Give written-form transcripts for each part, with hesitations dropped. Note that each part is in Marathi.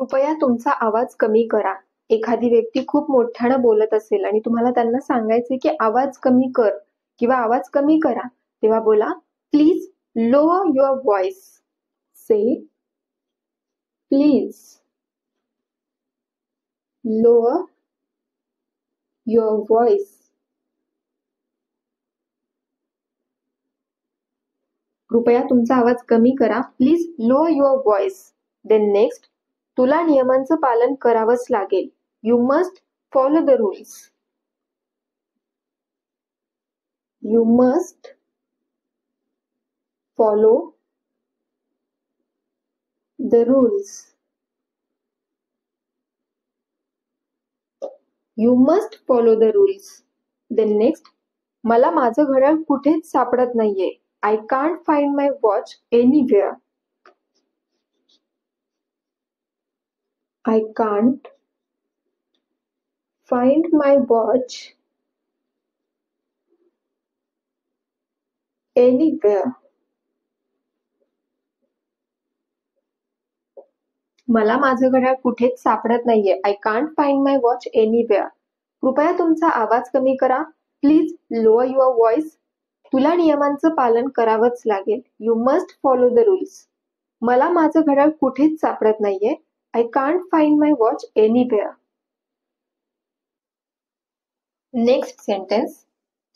कृपया तुमचा आवाज कमी करा. एखादी व्यक्ती खूप मोठ्यानं बोलत असेल आणि तुम्हाला त्यांना सांगायचे की आवाज कमी कर किंवा आवाज कमी करा, तेव्हा बोला please lower your voice. Say please lower your voice. कृपया तुमचा आवाज कमी करा. Please lower your voice. Then next, तुला नियमांचं पालन करावंच लागेल. You must follow the rules. You must follow the rules. You must follow the rules. Then next, मला माझं घड्याळ कुठेच सापडत नाहीये. I can't find my watch anywhere. I can't find my watch anywhere. मला माझं घड्याळ कुठेच सापडत नाहीये. I can't find my watch anywhere. कृपया तुमचा आवाज कमी करा. Please lower your voice. तुला नियमांचं पालन करावंच लागेल. You must follow the rules. मला माझं घड्याळ कुठेच सापडत नाहीये. I can't find my watch anywhere. Next sentence,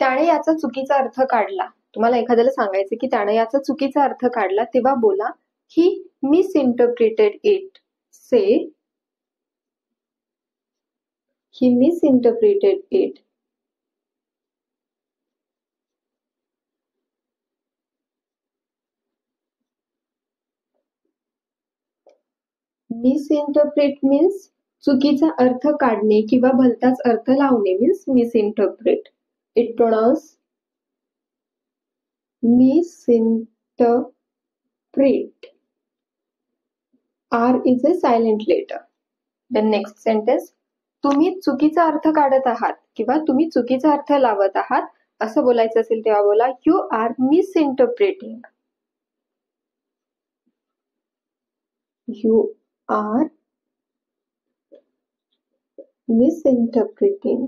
त्याने याचा चुकीचा अर्थ काढला. तुम्हाला एखाद्याला सांगायचं की त्याने याचा चुकीचा अर्थ काढला, तेव्हा बोला he misinterpreted it. Say he misinterpreted it. Misinterpret means चुकीचा अर्थ काढणे किंवा भलताच अर्थ लावणे means misinterpret. It pronounce misinterpret. R is a silent letter. The next sentence, तुम्ही चुकीचा अर्थ काढत आहात किंवा तुम्ही चुकीचा अर्थ लावत आहात असं बोलायचं असेल तेव्हा बोला you are misinterpreting. You are misinterpreting.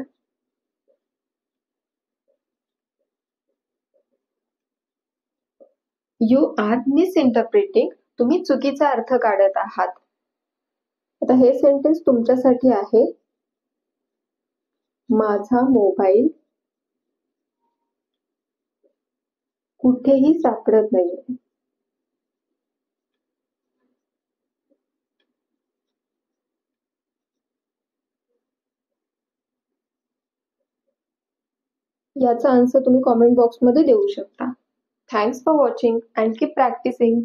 You are misinterpreting. तुम्ही चुकीचा अर्थ काढत आहात. आता हे सेंटेन्स तुमच्यासाठी आहे. माझा मोबाईल कुठेही सापडत नाहीये. याचा आन्सर तुम्ही कॉमेंट बॉक्समध्ये देऊ शकता. Thanks for watching and keep practising.